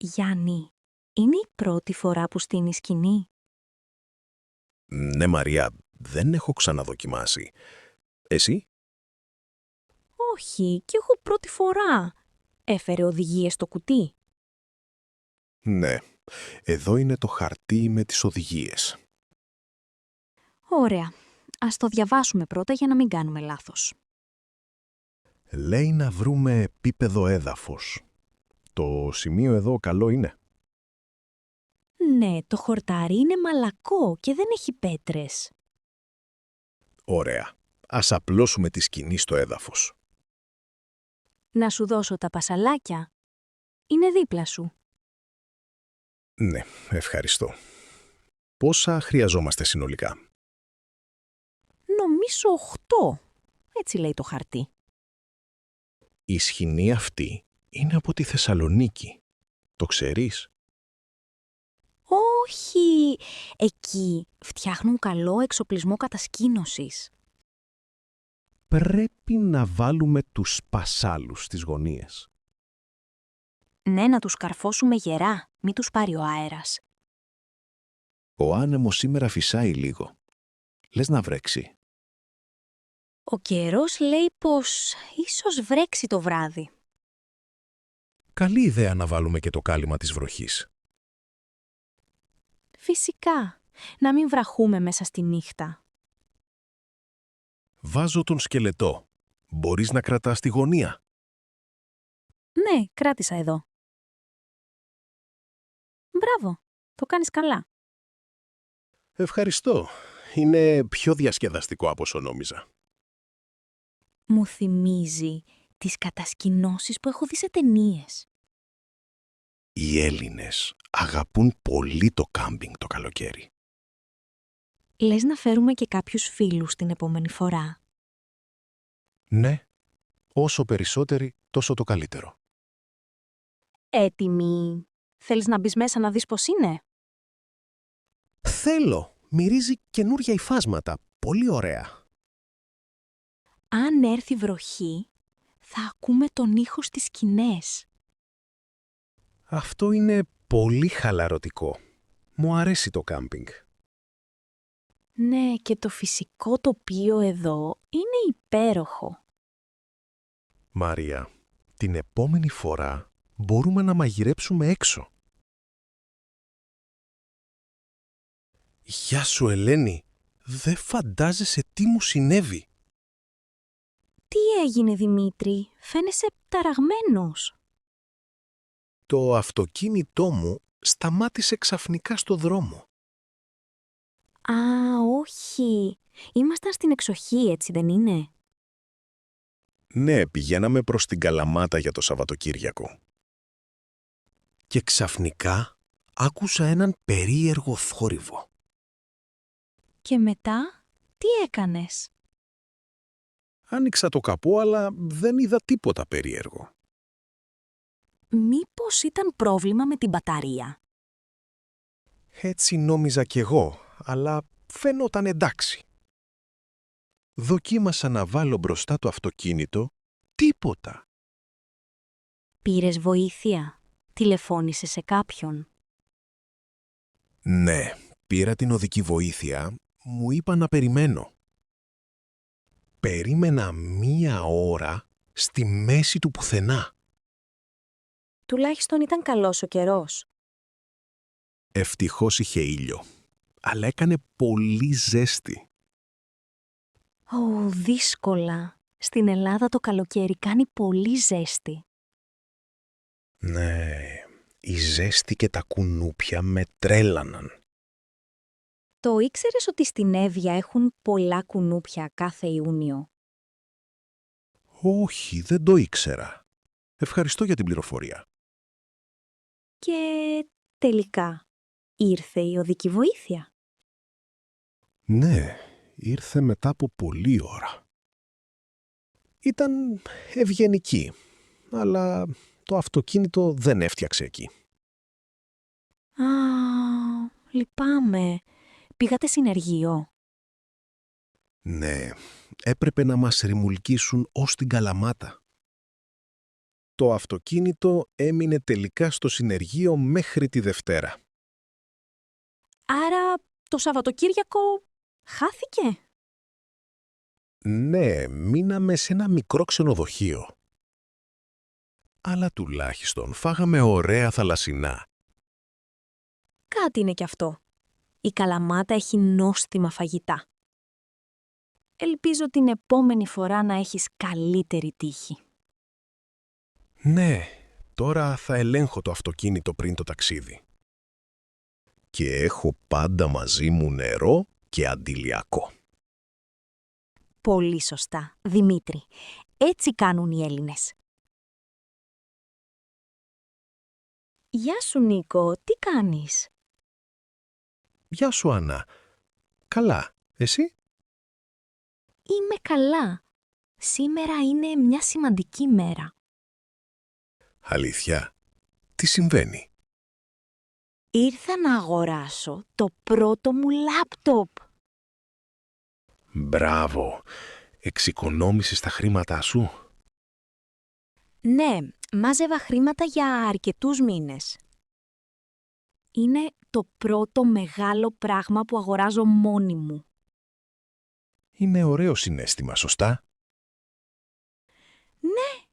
Γιάννη, είναι η πρώτη φορά που στείνεις σκηνή? Ναι, Μαρία, δεν έχω ξαναδοκιμάσει. Εσύ? Όχι, κι εγώ πρώτη φορά. Έφερε οδηγίες στο κουτί. Ναι. Εδώ είναι το χαρτί με τις οδηγίες. Ωραία. Ας το διαβάσουμε πρώτα για να μην κάνουμε λάθος. Λέει να βρούμε επίπεδο έδαφος. Το σημείο εδώ καλό είναι. Ναι, το χορτάρι είναι μαλακό και δεν έχει πέτρες. Ωραία. Ας απλώσουμε τη σκηνή στο έδαφος. Να σου δώσω τα πασαλάκια. Είναι δίπλα σου. Ναι, ευχαριστώ. Πόσα χρειαζόμαστε συνολικά? Νομίζω 8. Έτσι λέει το χαρτί. Η σκηνή αυτή είναι από τη Θεσσαλονίκη. Το ξέρεις? Όχι! Εκεί φτιάχνουν καλό εξοπλισμό κατασκήνωσης. Πρέπει να βάλουμε τους πασάλους στις γωνίες. Ναι, να τους καρφώσουμε γερά, μην τους πάρει ο αέρας. Ο άνεμος σήμερα φυσάει λίγο. Λες να βρέξει? Ο καιρός λέει πως ίσως βρέξει το βράδυ. Καλή ιδέα να βάλουμε και το κάλυμα της βροχής. Φυσικά, να μην βραχούμε μέσα στη νύχτα. Βάζω τον σκελετό. Μπορείς να κρατάς τη γωνία? Ναι, κράτησα εδώ. Μπράβο, το κάνεις καλά. Ευχαριστώ. Είναι πιο διασκεδαστικό από όσο νόμιζα. Μου θυμίζει τις κατασκηνώσεις που έχω δει σε ταινίες. Οι Έλληνες αγαπούν πολύ το κάμπινγκ το καλοκαίρι. Λες να φέρουμε και κάποιους φίλους την επόμενη φορά? Ναι, όσο περισσότεροι, τόσο το καλύτερο. Έτοιμοι. Θέλεις να μπεις μέσα να δεις πώς είναι? Θέλω. Μυρίζει καινούρια υφάσματα. Πολύ ωραία. Αν έρθει βροχή, θα ακούμε τον ήχο στις σκηνές. Αυτό είναι πολύ χαλαρωτικό. Μου αρέσει το κάμπινγκ. Ναι, και το φυσικό τοπίο εδώ είναι υπέροχο. Μαρία, την επόμενη φορά μπορούμε να μαγειρέψουμε έξω. Γεια σου, Ελένη. Δεν φαντάζεσαι τι μου συνέβη. Τι έγινε, Δημήτρη? Φαίνεσαι ταραγμένος. Το αυτοκίνητό μου σταμάτησε ξαφνικά στο δρόμο. Α, όχι. Ήμασταν στην εξοχή, έτσι δεν είναι? Ναι, πηγαίναμε προς την Καλαμάτα για το Σαββατοκύριακο. Και ξαφνικά άκουσα έναν περίεργο θόρυβο. Και μετά, τι έκανες? Άνοιξα το καπό, αλλά δεν είδα τίποτα περίεργο. Μήπως ήταν πρόβλημα με την μπαταρία? Έτσι νόμιζα κι εγώ, αλλά φαινόταν εντάξει. Δοκίμασα να βάλω μπροστά το αυτοκίνητο, τίποτα. Πήρες βοήθεια? Τηλεφώνησες σε κάποιον? Ναι, πήρα την οδική βοήθεια, μου είπα να περιμένω. Περίμενα 1 ώρα στη μέση του πουθενά. Τουλάχιστον ήταν καλός ο καιρός. Ευτυχώς είχε ήλιο, αλλά έκανε πολύ ζέστη. Ω, δύσκολα. Στην Ελλάδα το καλοκαίρι κάνει πολύ ζέστη. Ναι, η ζέστη και τα κουνούπια με τρέλαναν. Το ήξερες ότι στην Εύβοια έχουν πολλά κουνούπια κάθε Ιούνιο? Όχι, δεν το ήξερα. Ευχαριστώ για την πληροφορία. Και τελικά, ήρθε η οδική βοήθεια? Ναι, ήρθε μετά από πολλή ώρα. Ήταν ευγενική, αλλά το αυτοκίνητο δεν έφτιαξε εκεί. Α, λυπάμαι. Πήγατε συνεργείο? Ναι, έπρεπε να μας ρημουλκίσουν ως την Καλαμάτα. Το αυτοκίνητο έμεινε τελικά στο συνεργείο μέχρι τη Δευτέρα. Άρα το Σαββατοκύριακο χάθηκε. Ναι, μείναμε σε ένα μικρό ξενοδοχείο. Αλλά τουλάχιστον φάγαμε ωραία θαλασσινά. Κάτι είναι κι αυτό. Η Καλαμάτα έχει νόστιμα φαγητά. Ελπίζω την επόμενη φορά να έχεις καλύτερη τύχη. Ναι, τώρα θα ελέγχω το αυτοκίνητο πριν το ταξίδι. Και έχω πάντα μαζί μου νερό και αντιλιακό. Πολύ σωστά, Δημήτρη. Έτσι κάνουν οι Έλληνες. Γεια σου, Νίκο. Τι κάνεις? Γεια σου, Άννα. Καλά, εσύ? Είμαι καλά. Σήμερα είναι μια σημαντική μέρα. Αλήθεια, τι συμβαίνει? Ήρθα να αγοράσω το πρώτο μου λάπτοπ. Μπράβο, εξοικονόμησες τα χρήματά σου. Ναι, μάζευα χρήματα για αρκετούς μήνες. Είναι το πρώτο μεγάλο πράγμα που αγοράζω μόνη μου. Είναι ωραίο συναίσθημα, σωστά? Ναι.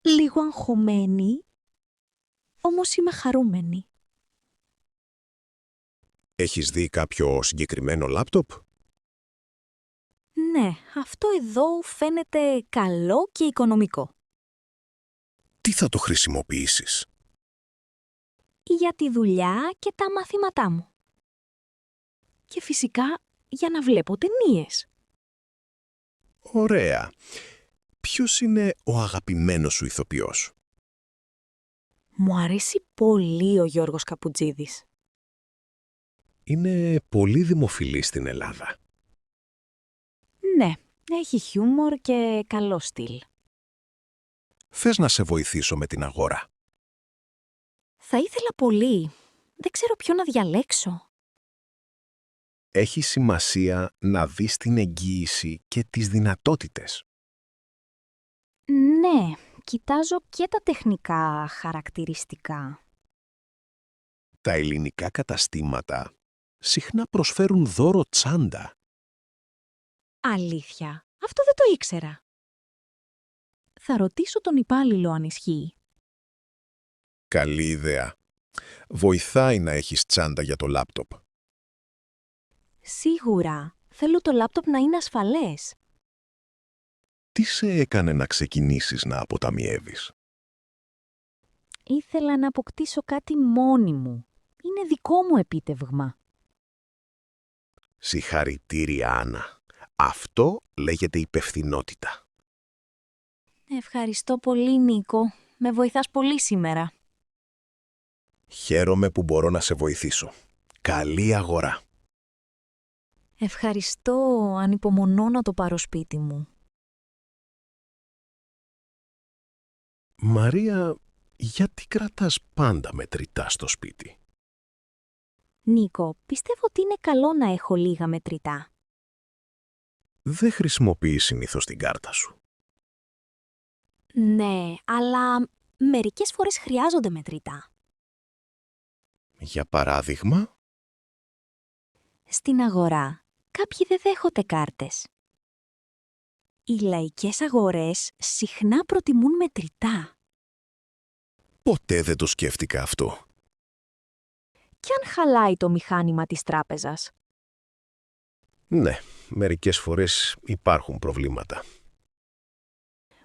Λίγο αγχωμένη, όμως είμαι χαρούμενη. Έχεις δει κάποιο συγκεκριμένο λάπτοπ? Ναι, αυτό εδώ φαίνεται καλό και οικονομικό. Τι θα το χρησιμοποιήσεις? Για τη δουλειά και τα μαθήματά μου. Και φυσικά για να βλέπω ταινίες. Ωραία. Ποιος είναι ο αγαπημένος σου ηθοποιός? Μου αρέσει πολύ ο Γιώργος Καπουτζίδης. Είναι πολύ δημοφιλής στην Ελλάδα. Ναι, έχει χιούμορ και καλό στυλ. Θες να σε βοηθήσω με την αγορά? Θα ήθελα πολύ. Δεν ξέρω ποιο να διαλέξω. Έχει σημασία να δεις την εγγύηση και τις δυνατότητες. Ναι, κοιτάζω και τα τεχνικά χαρακτηριστικά. Τα ελληνικά καταστήματα συχνά προσφέρουν δώρο τσάντα. Αλήθεια, αυτό δεν το ήξερα. Θα ρωτήσω τον υπάλληλο αν ισχύει. Καλή ιδέα. Βοηθάει να έχεις τσάντα για το λάπτοπ. Σίγουρα, θέλω το λάπτοπ να είναι ασφαλές. Τι σε έκανε να ξεκινήσεις να αποταμιεύεις? Ήθελα να αποκτήσω κάτι μόνη μου. Είναι δικό μου επίτευγμα. Συγχαρητήρια, Άννα. Αυτό λέγεται υπευθυνότητα. Ευχαριστώ πολύ, Νίκο. Με βοηθάς πολύ σήμερα. Χαίρομαι που μπορώ να σε βοηθήσω. Καλή αγορά. Ευχαριστώ, ανυπομονώ να το πάρω σπίτι μου. Μαρία, γιατί κρατάς πάντα μετρητά στο σπίτι? Νίκο, πιστεύω ότι είναι καλό να έχω λίγα μετρητά. Δεν χρησιμοποιείς συνήθως την κάρτα σου. Ναι, αλλά μερικές φορές χρειάζονται μετρητά. Για παράδειγμα, Στην αγορά, κάποιοι δεν δέχονται κάρτες. Οι λαϊκές αγορές συχνά προτιμούν μετρητά. ποτέ δεν το σκέφτηκα αυτό. Κι αν χαλάει το μηχάνημα της τράπεζας. Ναι, μερικές φορές υπάρχουν προβλήματα.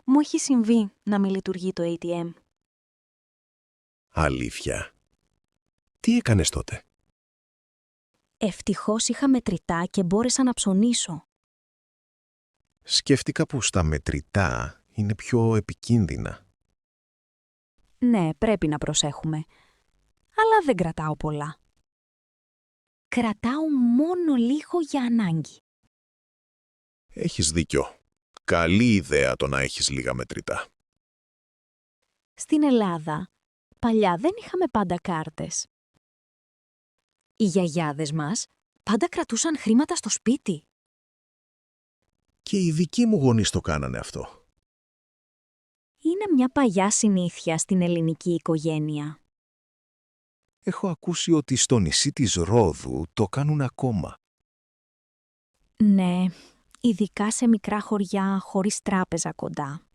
Μου έχει συμβεί να μην λειτουργεί το ATM. Αλήθεια. Τι έκανες τότε? Ευτυχώς είχα μετρητά και μπόρεσα να ψωνίσω. Σκέφτηκα πως τα μετρητά είναι πιο επικίνδυνα. Ναι, πρέπει να προσέχουμε. Αλλά δεν κρατάω πολλά. Κρατάω μόνο λίγο για ανάγκη. Έχεις δίκιο. Καλή ιδέα το να έχεις λίγα μετρητά. Στην Ελλάδα, παλιά δεν είχαμε πάντα κάρτες. Οι γιαγιάδες μας πάντα κρατούσαν χρήματα στο σπίτι. Και οι δικοί μου γονείς το κάνανε αυτό. Είναι μια παλιά συνήθεια στην ελληνική οικογένεια. Έχω ακούσει ότι στο νησί της Ρόδου το κάνουν ακόμα. Ναι, ειδικά σε μικρά χωριά χωρίς τράπεζα κοντά.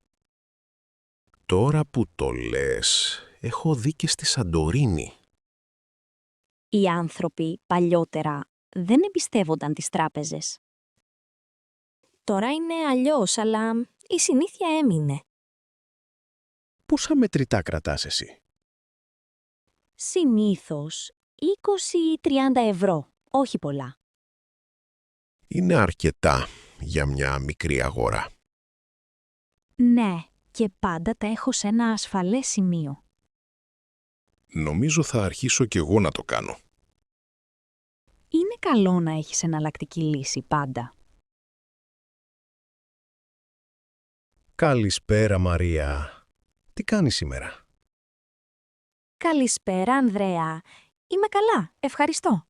Τώρα που το λες, έχω δει και στη Σαντορίνη. Οι άνθρωποι παλιότερα δεν εμπιστεύονταν τις τράπεζες. Τώρα είναι αλλιώς, αλλά η συνήθεια έμεινε. Πόσα μετρητά κρατάς εσύ? Συνήθως 20-30 ευρώ, όχι πολλά. Είναι αρκετά για μια μικρή αγορά. Ναι, και πάντα τα έχω σε ένα ασφαλές σημείο. Νομίζω θα αρχίσω κι εγώ να το κάνω. Είναι καλό να έχεις εναλλακτική λύση πάντα. Καλησπέρα, Μαρία. Τι κάνεις σήμερα? Καλησπέρα, Ανδρέα. Είμαι καλά, ευχαριστώ.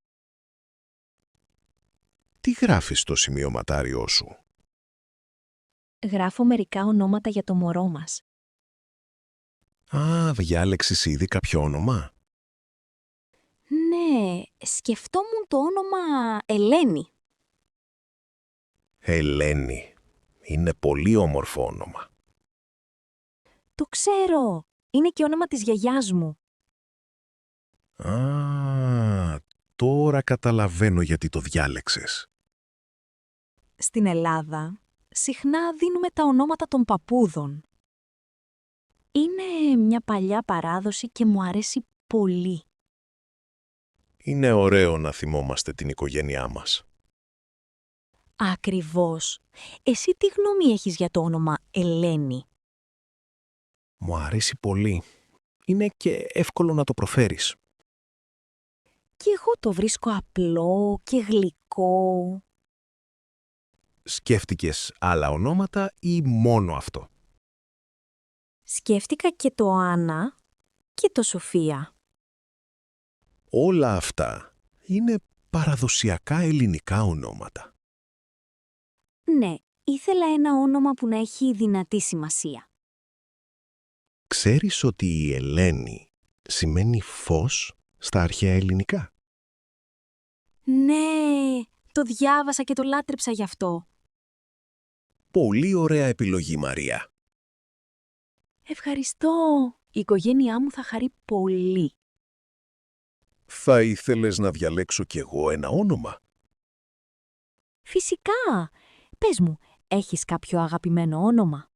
Τι γράφεις στο σημειωματάριό σου? Γράφω μερικά ονόματα για το μωρό μας. Α, διάλεξες ήδη κάποιο όνομα? Ναι, σκεφτόμουν το όνομα Ελένη. Ελένη. Είναι πολύ όμορφο όνομα. Το ξέρω, είναι και όνομα της γιαγιάς μου. Α, τώρα καταλαβαίνω γιατί το διάλεξες. Στην Ελλάδα, συχνά δίνουμε τα ονόματα των παππούδων. Είναι μια παλιά παράδοση και μου αρέσει πολύ. Είναι ωραίο να θυμόμαστε την οικογένειά μας. Ακριβώς. Εσύ τι γνώμη έχεις για το όνομα Ελένη? Μου αρέσει πολύ. Είναι και εύκολο να το προφέρεις. Και εγώ το βρίσκω απλό και γλυκό. Σκέφτηκες άλλα ονόματα ή μόνο αυτό? Σκέφτηκα και το Άννα και το Σοφία. Όλα αυτά είναι παραδοσιακά ελληνικά ονόματα. Ναι, ήθελα ένα όνομα που να έχει δυνατή σημασία. Ξέρεις ότι η Ελένη σημαίνει φως στα αρχαία ελληνικά? Ναι, το διάβασα και το λάτρεψα γι' αυτό. Πολύ ωραία επιλογή, Μαρία. Ευχαριστώ. Η οικογένειά μου θα χαρεί πολύ. Θα ήθελες να διαλέξω κι εγώ ένα όνομα? Φυσικά. Πες μου, έχεις κάποιο αγαπημένο όνομα?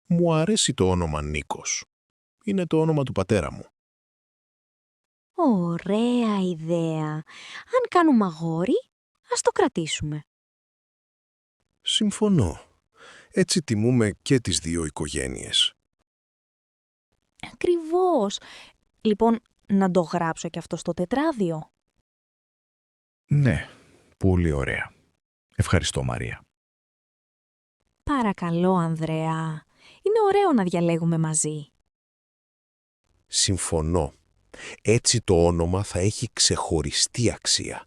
Μου αρέσει το όνομα Νίκος. Είναι το όνομα του πατέρα μου. Ωραία ιδέα. Αν κάνουμε αγόρι, ας το κρατήσουμε. Συμφωνώ. Έτσι τιμούμε και τις δύο οικογένειες. Ακριβώς. Λοιπόν, να το γράψω και αυτό στο τετράδιο. Ναι, πολύ ωραία. Ευχαριστώ, Μαρία. Παρακαλώ, Ανδρέα. Είναι ωραίο να διαλέγουμε μαζί. Συμφωνώ. Έτσι το όνομα θα έχει ξεχωριστή αξία.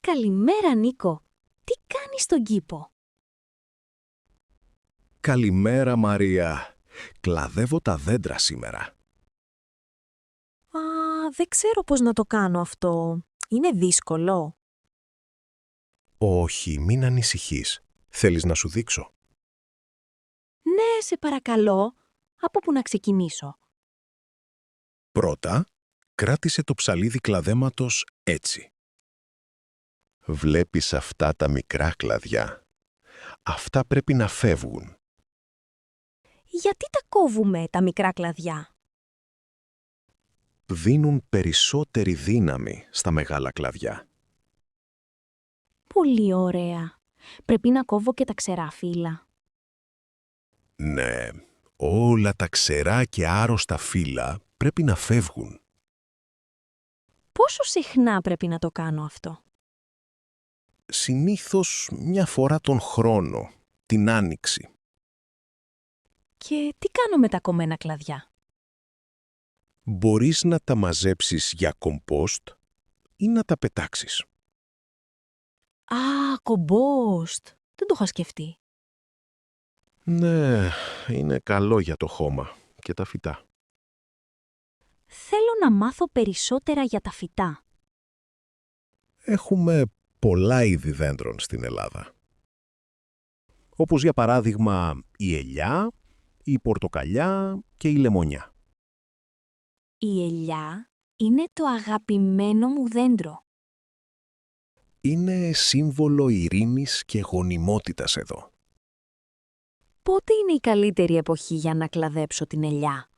Καλημέρα, Νίκο. Τι κάνεις στον κήπο? Καλημέρα, Μαρία. Κλαδεύω τα δέντρα σήμερα. Α, δεν ξέρω πώς να το κάνω αυτό. Είναι δύσκολο. Όχι, μην ανησυχείς. Θέλεις να σου δείξω? Ναι, σε παρακαλώ. Από πού να ξεκινήσω? Πρώτα, κράτησε το ψαλίδι κλαδέματος έτσι. Βλέπεις αυτά τα μικρά κλαδιά. Αυτά πρέπει να φεύγουν. Γιατί τα κόβουμε τα μικρά κλαδιά? Δίνουν περισσότερη δύναμη στα μεγάλα κλαδιά. Πολύ ωραία. Πρέπει να κόβω και τα ξερά φύλλα. Ναι, όλα τα ξερά και άρρωστα φύλλα πρέπει να φεύγουν. Πόσο συχνά πρέπει να το κάνω αυτό? Συνήθως μια φορά τον χρόνο, την άνοιξη. Και τι κάνω με τα κομμένα κλαδιά? Μπορείς να τα μαζέψεις για κομπόστ ή να τα πετάξεις. Α, κομπόστ. Δεν το είχα σκεφτεί. Ναι, είναι καλό για το χώμα και τα φυτά. Θέλω να μάθω περισσότερα για τα φυτά. Έχουμε πολλά είδη δέντρων στην Ελλάδα. Όπως για παράδειγμα η ελιά, η πορτοκαλιά και η λεμονιά. Η ελιά είναι το αγαπημένο μου δέντρο. Είναι σύμβολο ειρήνης και γονιμότητας εδώ. Πότε είναι η καλύτερη εποχή για να κλαδέψω την ελιά?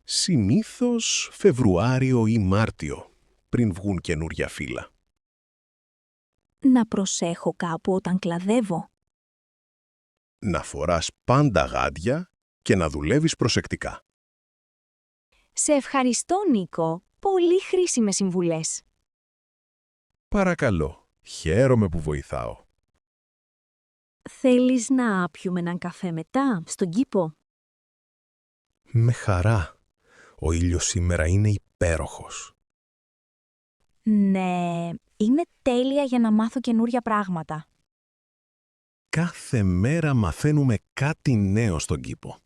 Συνήθως Φεβρουάριο ή Μάρτιο, πριν βγουν καινούρια φύλλα. Να προσέχω κάπου όταν κλαδεύω. Να φοράς πάντα γάντια και να δουλεύεις προσεκτικά. Σε ευχαριστώ, Νίκο. Πολύ χρήσιμες συμβουλές. Παρακαλώ, χαίρομαι που βοηθάω. Θέλεις να πιούμε έναν καφέ μετά, στον κήπο? Με χαρά. Ο ήλιος σήμερα είναι υπέροχος. Ναι, είναι τέλεια για να μάθω καινούρια πράγματα. Κάθε μέρα μαθαίνουμε κάτι νέο στον κήπο.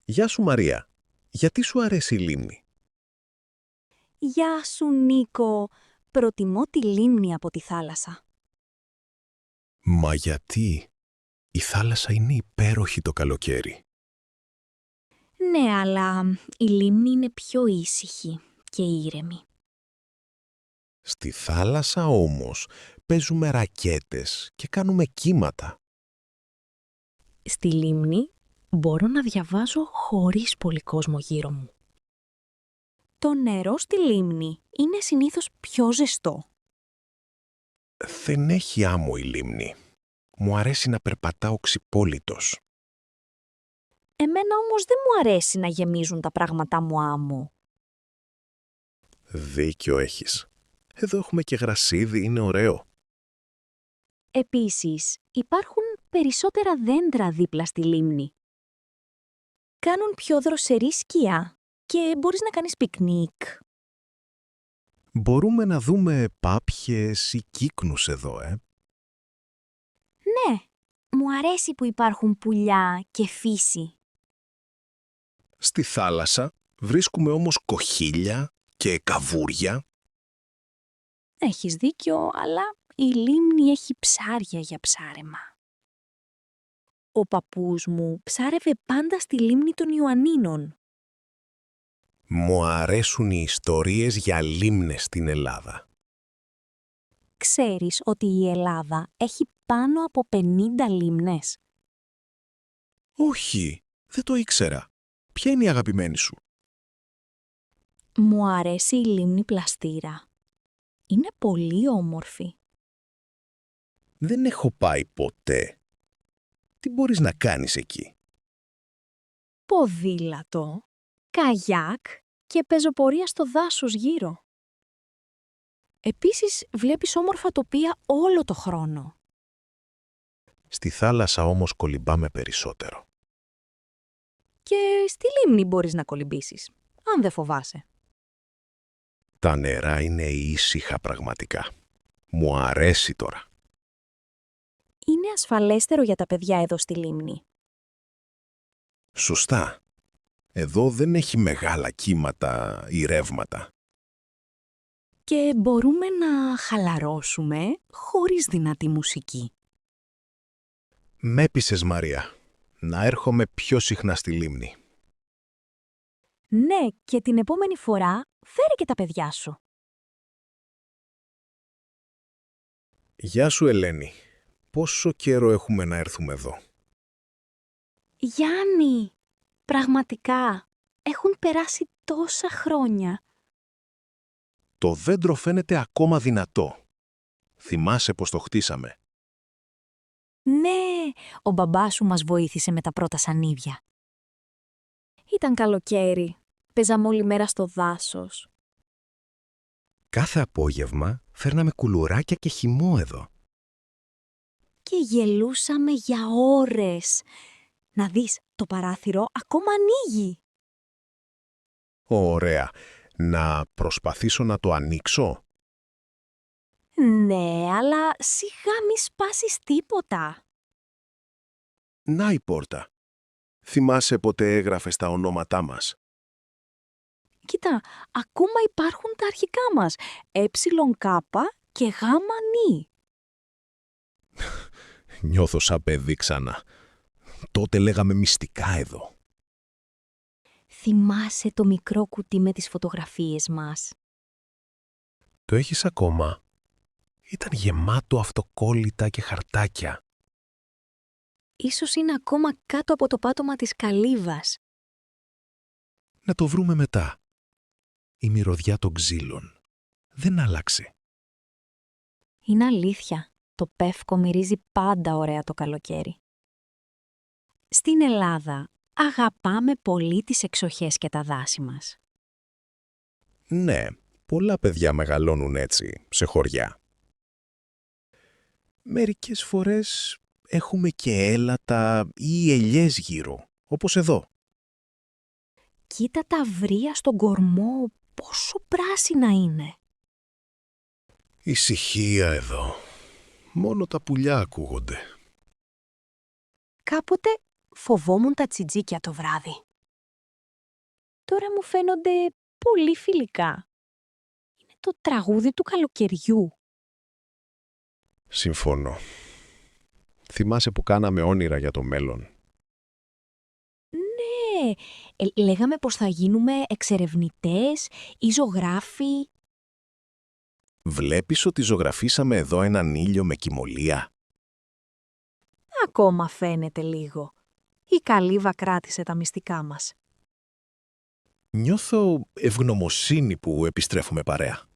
Γεια σου Μαρία. Γιατί σου αρέσει η λίμνη? Γεια σου, Νίκο. Προτιμώ τη λίμνη από τη θάλασσα. Μα γιατί? Η θάλασσα είναι υπέροχη το καλοκαίρι. Ναι, αλλά η λίμνη είναι πιο ήσυχη και ήρεμη. Στη θάλασσα όμως παίζουμε ρακέτες και κάνουμε κύματα. Στη λίμνη μπορώ να διαβάζω χωρίς πολύ κόσμο γύρω μου. Το νερό στη λίμνη είναι συνήθως πιο ζεστό. Δεν έχει άμμο η λίμνη. Μου αρέσει να περπατάω ξυπόλυτος. Εμένα όμως δεν μου αρέσει να γεμίζουν τα πράγματά μου άμμο. Δίκιο έχεις. Εδώ έχουμε και γρασίδι, είναι ωραίο. Επίσης, υπάρχουν περισσότερα δέντρα δίπλα στη λίμνη. Κάνουν πιο δροσερή σκιά και μπορείς να κάνεις πικνίκ. Μπορούμε να δούμε πάπιες ή κύκνους εδώ, Ναι, μου αρέσει που υπάρχουν πουλιά και φύση. Στη θάλασσα βρίσκουμε όμως κοχύλια και καβούρια. Έχεις δίκιο, αλλά η λίμνη έχει ψάρια για ψάρεμα. Ο παππούς μου ψάρευε πάντα στη λίμνη των Ιωαννίνων. Μου αρέσουν οι ιστορίες για λίμνες στην Ελλάδα. Ξέρεις ότι η Ελλάδα έχει πάνω από 50 λίμνες. Όχι, δεν το ήξερα. Ποια είναι η αγαπημένη σου? Μου αρέσει η λίμνη Πλαστήρα. Είναι πολύ όμορφη. Δεν έχω πάει ποτέ. Τι μπορείς να κάνεις εκεί? Ποδήλατο, καγιάκ και πεζοπορία στο δάσος γύρω. Επίσης βλέπεις όμορφα τοπία όλο το χρόνο. Στη θάλασσα όμως κολυμπάμε περισσότερο. Και στη λίμνη μπορείς να κολυμπήσεις, αν δεν φοβάσαι. Τα νερά είναι ήσυχα πραγματικά. Μου αρέσει τώρα. Είναι ασφαλέστερο για τα παιδιά εδώ στη λίμνη. Σωστά. Εδώ δεν έχει μεγάλα κύματα ή ρεύματα. Και μπορούμε να χαλαρώσουμε χωρίς δυνατή μουσική. Μ' έπεισες, Μαρία, να έρχομαι πιο συχνά στη λίμνη. Ναι, και την επόμενη φορά φέρε και τα παιδιά σου. Γεια σου, Ελένη. Πόσο καιρό έχουμε να έρθουμε εδώ? Γιάννη, πραγματικά, έχουν περάσει τόσα χρόνια. Το δέντρο φαίνεται ακόμα δυνατό. Θυμάσαι πως το χτίσαμε? Ναι, ο μπαμπάς σου μας βοήθησε με τα πρώτα σανίδια. Ήταν καλοκαίρι. Παίζαμε όλη μέρα στο δάσος. Κάθε απόγευμα φέρναμε κουλουράκια και χυμό εδώ. Και γελούσαμε για ώρες. Να δεις, το παράθυρο ακόμα ανοίγει. Ωραία. Να προσπαθήσω να το ανοίξω? Ναι, αλλά σιγά μη σπάσεις τίποτα. Να η πόρτα. Θυμάσαι πότε έγραφες τα ονόματά μας? Κοίτα, ακόμα υπάρχουν τα αρχικά μας. Κάπα και γάμα νι. Νιώθω σαν παιδί ξανά. Τότε λέγαμε μυστικά εδώ. Θυμάσαι το μικρό κουτί με τις φωτογραφίες μας? Το έχεις ακόμα? Ήταν γεμάτο αυτοκόλλητα και χαρτάκια. Ίσως είναι ακόμα κάτω από το πάτωμα της καλύβας. Να το βρούμε μετά. Η μυρωδιά των ξύλων δεν άλλαξε. Είναι αλήθεια. Το πεύκο μυρίζει πάντα ωραία το καλοκαίρι. Στην Ελλάδα αγαπάμε πολύ τις εξοχές και τα δάση μας. Ναι, πολλά παιδιά μεγαλώνουν έτσι, σε χωριά. Μερικές φορές έχουμε και έλατα ή ελιές γύρω, όπως εδώ. Κοίτα τα βρύα στον κορμό, πόσο πράσινα είναι. Ησυχία εδώ. Μόνο τα πουλιά ακούγονται. Κάποτε φοβόμουν τα τσιτζίκια το βράδυ. Τώρα μου φαίνονται πολύ φιλικά. Είναι το τραγούδι του καλοκαιριού. Συμφωνώ. Θυμάσαι που κάναμε όνειρα για το μέλλον? Ναι, λέγαμε πως θα γίνουμε εξερευνητές ή ζωγράφοι. Βλέπεις ότι ζωγραφίσαμε εδώ έναν ήλιο με κυμολία? Ακόμα φαίνεται λίγο. Η καλύβα κράτησε τα μυστικά μας. Νιώθω ευγνωμοσύνη που επιστρέφουμε παρέα.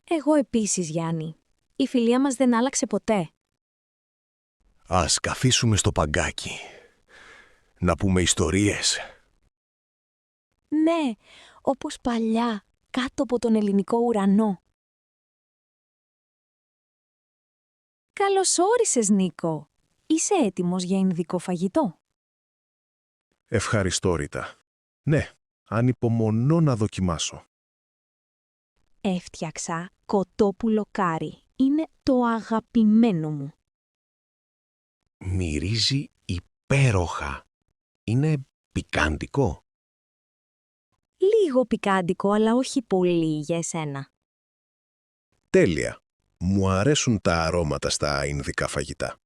Εγώ επίσης, Γιάννη. Η φιλία μας δεν άλλαξε ποτέ. Ας καθίσουμε στο παγκάκι. Να πούμε ιστορίες. Ναι, όπως παλιά, κάτω από τον ελληνικό ουρανό. Καλώς όρισες, Νίκο. Είσαι έτοιμος για ινδικό φαγητό? Ευχαριστώ, Ρίτα. Ναι, ανυπομονώ να δοκιμάσω. Έφτιαξα κοτόπουλο κάρι. Είναι το αγαπημένο μου. Μυρίζει υπέροχα. Είναι πικάντικο. Λίγο πικάντικο, αλλά όχι πολύ για εσένα. Τέλεια. Μου αρέσουν τα αρώματα στα ινδικά φαγητά.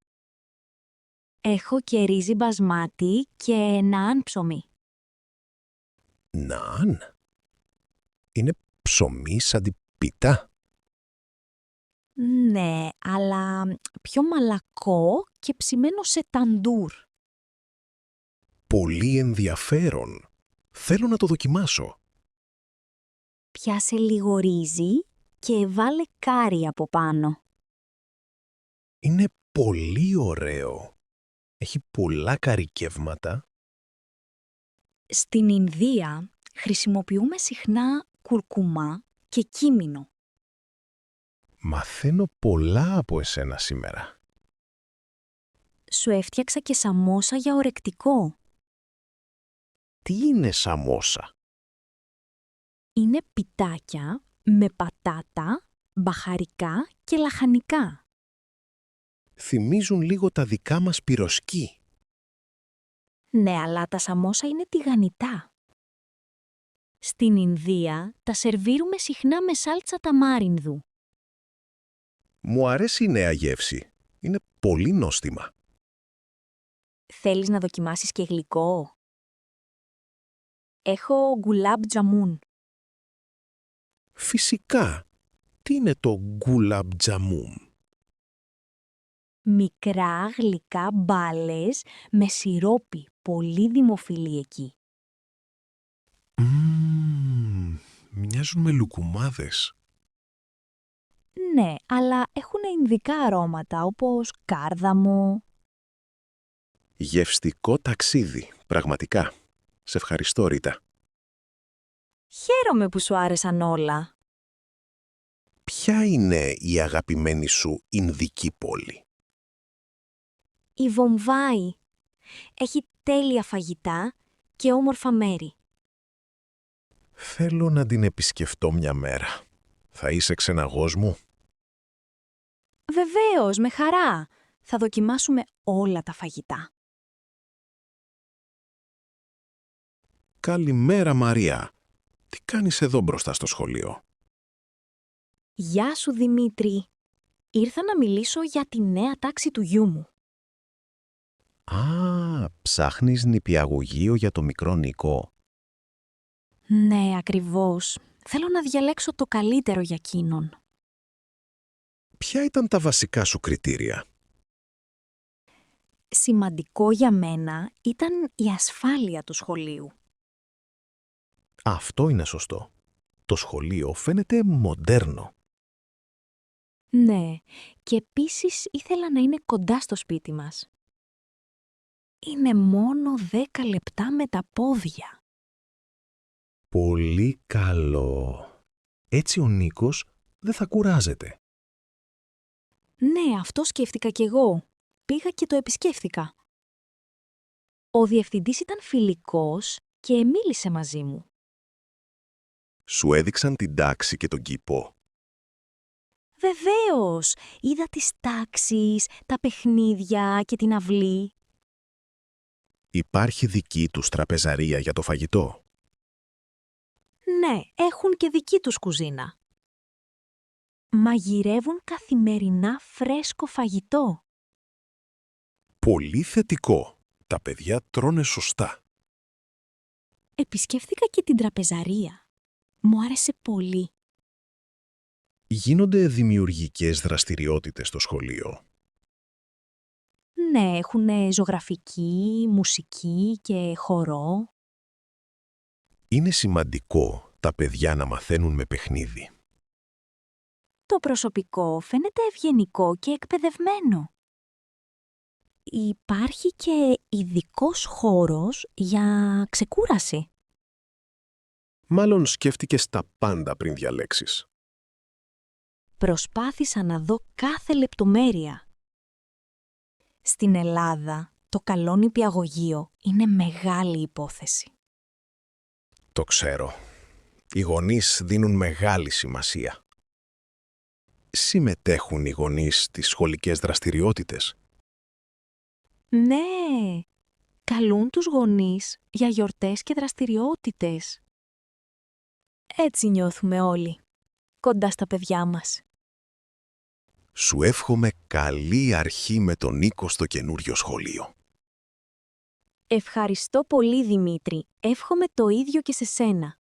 Έχω και ρύζι μπασμάτι και νaan ψωμί. Ναν. Είναι ψωμί σαν την πίτα. Ναι, αλλά πιο μαλακό και ψημένο σε ταντούρ. Πολύ ενδιαφέρον. Θέλω να το δοκιμάσω. Πιάσε λίγο ρύζι και βάλε κάρι από πάνω. Είναι πολύ ωραίο. Έχει πολλά καρικεύματα. Στην Ινδία χρησιμοποιούμε συχνά κουρκουμά και κίμινο. Μαθαίνω πολλά από εσένα σήμερα. Σου έφτιαξα και σαμόσα για ορεκτικό. Τι είναι σαμόσα? Είναι πιτάκια με πατάτα, μπαχαρικά και λαχανικά. Θυμίζουν λίγο τα δικά μας πυροσκή. Ναι, αλλά τα σαμόσα είναι τηγανιτά. Στην Ινδία τα σερβίρουμε συχνά με σάλτσα ταμάρινδου. Μου αρέσει η νέα γεύση. Είναι πολύ νόστιμα. Θέλεις να δοκιμάσεις και γλυκό? Έχω γκουλάμπ τζαμούν. Φυσικά. Τι είναι το γκούλαμπ τζαμούμ? Μικρά γλυκά μπάλες με σιρόπι, πολύ δημοφιλή εκεί. Μοιάζουν με λουκουμάδες. Ναι, αλλά έχουν ινδικά αρώματα όπως κάρδαμο. Γευστικό ταξίδι, πραγματικά. Σε ευχαριστώ, Ρίτα. Χαίρομαι που σου άρεσαν όλα. Ποια είναι η αγαπημένη σου Ινδική πόλη? Η Βομβάη έχει τέλεια φαγητά και όμορφα μέρη. Θέλω να την επισκεφτώ μια μέρα. Θα είσαι ξεναγός μου? Βεβαίως, με χαρά. Θα δοκιμάσουμε όλα τα φαγητά. Καλημέρα, Μαρία. Τι κάνεις εδώ μπροστά στο σχολείο? Γεια σου, Δημήτρη. Ήρθα να μιλήσω για τη νέα τάξη του γιού μου. Α, ψάχνεις νηπιαγωγείο για το μικρό Νικό. Ναι, ακριβώς. Θέλω να διαλέξω το καλύτερο για εκείνον. Ποια ήταν τα βασικά σου κριτήρια? Σημαντικό για μένα ήταν η ασφάλεια του σχολείου. Αυτό είναι σωστό. Το σχολείο φαίνεται μοντέρνο. Ναι, και επίσης ήθελα να είναι κοντά στο σπίτι μας. Είναι μόνο 10 λεπτά με τα πόδια. Πολύ καλό. Έτσι ο Νίκος δεν θα κουράζεται. Ναι, αυτό σκέφτηκα κι εγώ. Πήγα και το επισκέφθηκα. Ο διευθυντής ήταν φιλικός και μίλησε μαζί μου. Σου έδειξαν την τάξη και τον κήπο. Βεβαίως, είδα τις τάξεις, τα παιχνίδια και την αυλή. Υπάρχει δική τους τραπεζαρία για το φαγητό. Ναι, έχουν και δική τους κουζίνα. Μαγειρεύουν καθημερινά φρέσκο φαγητό. Πολύ θετικό. Τα παιδιά τρώνε σωστά. Επισκέφθηκα και την τραπεζαρία. Μου άρεσε πολύ. Γίνονται δημιουργικές δραστηριότητες στο σχολείο. Ναι, έχουν ζωγραφική, μουσική και χορό. Είναι σημαντικό τα παιδιά να μαθαίνουν με παιχνίδι. Το προσωπικό φαίνεται ευγενικό και εκπαιδευμένο. Υπάρχει και ειδικός χώρος για ξεκούραση. Μάλλον σκέφτηκες τα πάντα πριν διαλέξεις. Προσπάθησα να δω κάθε λεπτομέρεια. Στην Ελλάδα, το καλό νηπιαγωγείο είναι μεγάλη υπόθεση. Το ξέρω. Οι γονείς δίνουν μεγάλη σημασία. Συμμετέχουν οι γονείς στις σχολικές δραστηριότητες. Ναι, καλούν τους γονείς για γιορτές και δραστηριότητες. Έτσι νιώθουμε όλοι, κοντά στα παιδιά μας. Σου εύχομαι καλή αρχή με τον Νίκο στο καινούριο σχολείο. Ευχαριστώ πολύ, Δημήτρη. Εύχομαι το ίδιο και σε σένα.